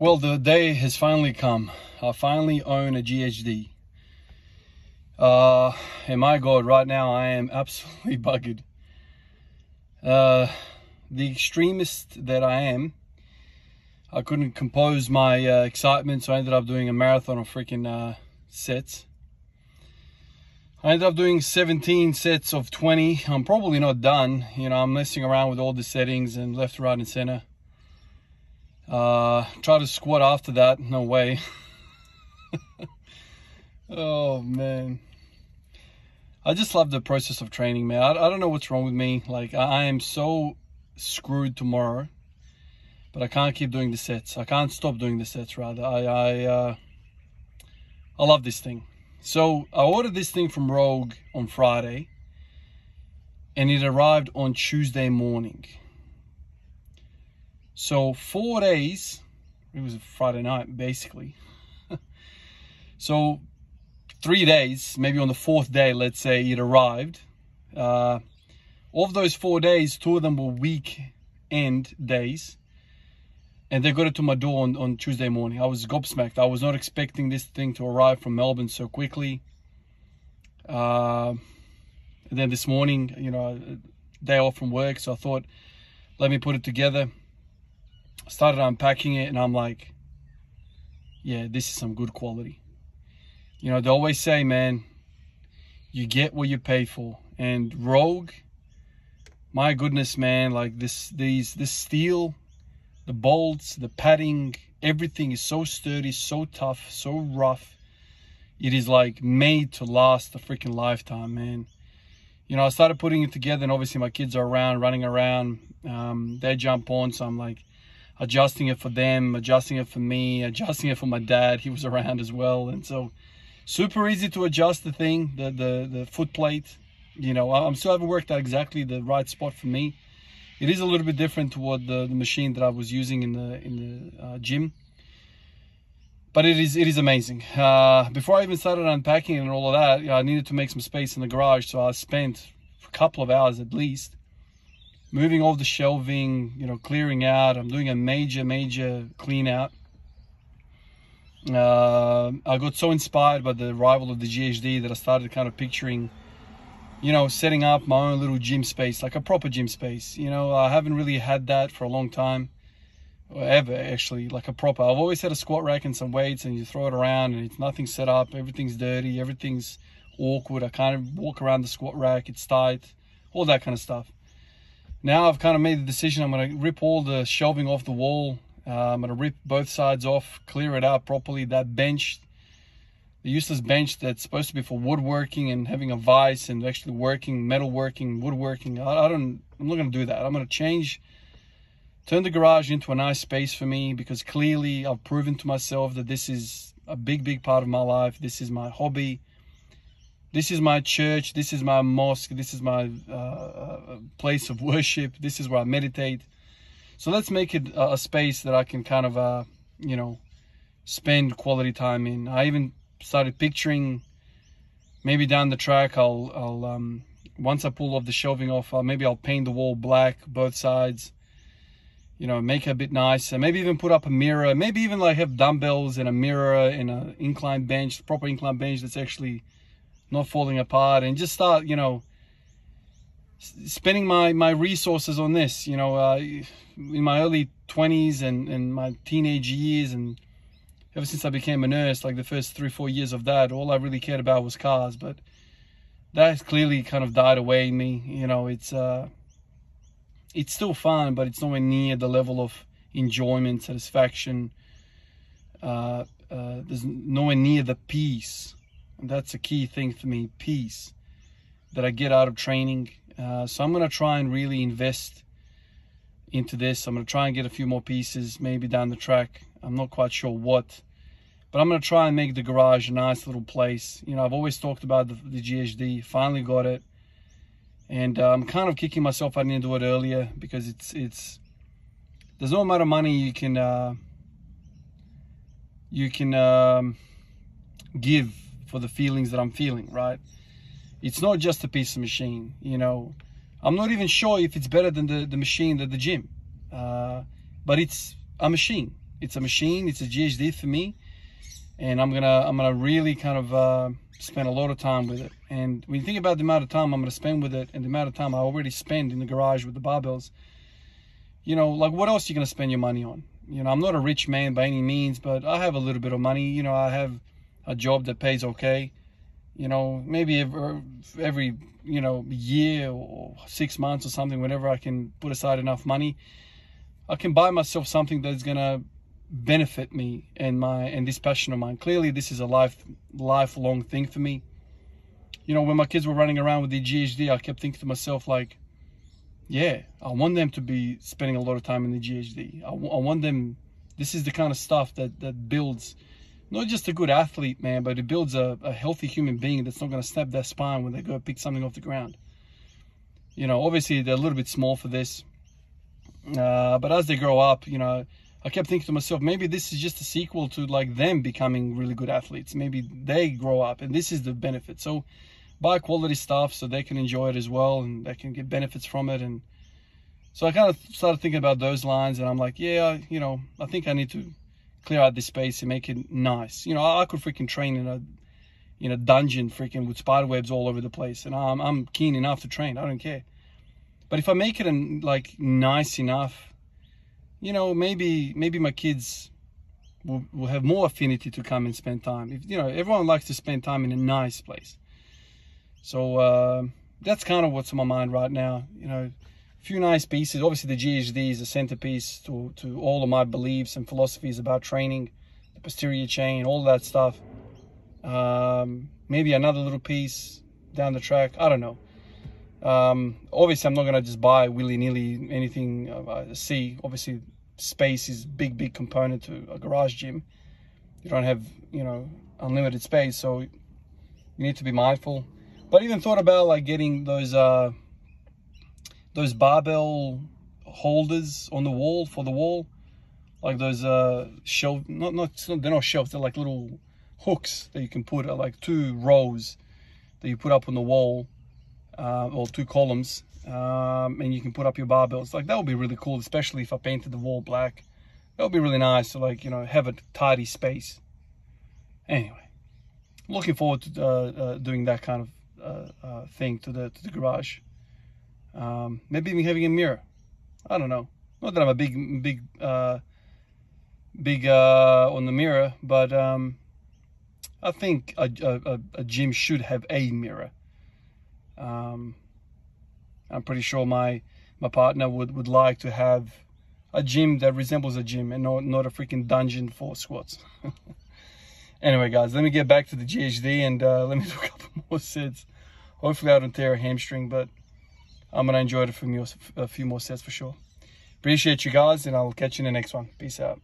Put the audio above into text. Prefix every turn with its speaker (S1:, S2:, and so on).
S1: Well, the day has finally come. I finally own a GHD. And my God, right now I am absolutely buggered. The extremist that I am, I couldn't compose my excitement, so I ended up doing a marathon of freaking sets. I ended up doing 17 sets of 20. I'm probably not done. You know, I'm messing around with all the settings and left, right, and center. Try to squat after that. No way. Oh, man. I just love the process of training, man. I don't know what's wrong with me. Like, I am so screwed tomorrow. But I can't keep doing the sets. I can't stop doing the sets, rather. I love this thing. So I ordered this thing from Rogue on Friday, and it arrived on Tuesday morning. So 4 days, it was a Friday night, basically. So 3 days, maybe on the 4th day, let's say, it arrived. Of those 4 days, 2 of them were weekend days. And they got it to my door on Tuesday morning. I was gobsmacked. I was not expecting this thing to arrive from Melbourne so quickly. And then this morning, you know, day off from work. So I thought, let me put it together. I started unpacking it and I'm like, yeah, this is some good quality. You know, they always say, man, you get what you pay for. And Rogue, my goodness, man, like this steel, the bolts, the padding, everything is so sturdy, so tough, so rough. It is like made to last a freaking lifetime, man. You know, I started putting it together and obviously my kids are around, running around. They jump on, so I'm like adjusting it for them, adjusting it for me, adjusting it for my dad. He was around as well. And so super easy to adjust the thing, the foot plate. You know, I'm still haven't worked out exactly the right spot for me. It is a little bit different to what the machine that I was using in the gym, but it is amazing. Before I even started unpacking and all of that, I needed to make some space in the garage, so I spent a couple of hours at least moving all the shelving, you know, clearing out. I'm doing a major clean out. I got so inspired by the arrival of the GHD that I started kind of picturing, you know, setting up my own little gym space, like a proper gym space. You know, I haven't really had that for a long time, or ever actually, like a proper. I've always had a squat rack and some weights and you throw it around and it's nothing set up, everything's dirty, everything's awkward. I can't walk around the squat rack, it's tight, all that kind of stuff. Now I've kind of made the decision, I'm going to rip all the shelving off the wall. I'm going to rip both sides off, clear it out properly. That bench, the useless bench that's supposed to be for woodworking and having a vise and actually working, metalworking, woodworking. I'm not going to do that. I'm going to turn the garage into a nice space for me, because clearly I've proven to myself that this is a big part of my life. This is my hobby. This is my church. This is my mosque. This is my place of worship. This is where I meditate. So let's make it a space that I can kind of, you know, spend quality time in. I even started picturing maybe down the track I'll once I pull off the shelving off, maybe I'll paint the wall black, both sides, you know, make it a bit nicer. Maybe even put up a mirror, maybe even like have dumbbells and a mirror and an incline bench, proper incline bench that's actually not falling apart, and just start, you know, spending my resources on this. You know, in my early 20s and my teenage years, and ever since I became a nurse, like the first 3-4 years of that, all I really cared about was cars. But that clearly kind of died away in me. You know, it's still fun, but it's nowhere near the level of enjoyment, satisfaction. There's nowhere near the peace. And that's a key thing for me, peace, that I get out of training. So I'm going to try and really invest into this. I'm going to try and get a few more pieces, maybe down the track. I'm not quite sure what, but I'm going to try and make the garage a nice little place. You know, I've always talked about the GHD, finally got it. And I'm kind of kicking myself I didn't do it earlier, because there's no amount of money you can give for the feelings that I'm feeling, right? It's not just a piece of machine, you know. I'm not even sure if it's better than the machine at the gym, but it's a machine. It's a machine. It's a GHD for me, and I'm gonna really kind of spend a lot of time with it. And when you think about the amount of time I'm gonna spend with it, and the amount of time I already spend in the garage with the barbells, you know, like what else are you gonna spend your money on? You know, I'm not a rich man by any means, but I have a little bit of money. You know, I have a job that pays okay. You know, maybe every you know, year or 6 months or something, whenever I can put aside enough money, I can buy myself something that's gonna benefit me and this passion of mine. Clearly, this is a lifelong thing for me. You know, when my kids were running around with the GHD, I kept thinking to myself, like, yeah, I want them to be spending a lot of time in the GHD. I want them. This is the kind of stuff that builds not just a good athlete, man, but it builds a healthy human being that's not going to snap their spine when they go pick something off the ground. You know, obviously they're a little bit small for this, but as they grow up, you know, I kept thinking to myself, maybe this is just a sequel to like them becoming really good athletes. Maybe they grow up and this is the benefit. So buy quality stuff so they can enjoy it as well and they can get benefits from it. And so I kind of started thinking about those lines, and I'm like, yeah, you know, I think I need to clear out this space and make it nice. You know, I could freaking train in a dungeon freaking with spider webs all over the place, and I'm keen enough to train. I don't care. But if I make it like nice enough, you know, maybe my kids will have more affinity to come and spend time. If, you know, everyone likes to spend time in a nice place. So that's kind of what's on my mind right now. You know, a few nice pieces. Obviously, the GHD is a centerpiece to all of my beliefs and philosophies about training, the posterior chain, all that stuff. Maybe another little piece down the track. I don't know. Obviously, I'm not going to just buy willy-nilly anything I see. Obviously, space is big component to a garage gym. You don't have, you know, unlimited space, so you need to be mindful. But I even thought about like getting those barbell holders on the wall, for the wall, like those shelf, they're not shelves, they're like little hooks that you can put like 2 rows that you put up on the wall, or 2 columns, and you can put up your barbells. Like that would be really cool, especially if I painted the wall black. That would be really nice to, like, you know, have a tidy space. Anyway, looking forward to doing that kind of thing to the garage. Maybe even having a mirror. I don't know. Not that I'm a big on the mirror, but I think a gym should have a mirror. I'm pretty sure my partner would like to have a gym that resembles a gym and not a freaking dungeon for squats. Anyway, guys, let me get back to the GHD and let me do a couple more sets. Hopefully I don't tear a hamstring, but I'm going to enjoy it for a few more sets for sure. Appreciate you guys, and I'll catch you in the next one. Peace out.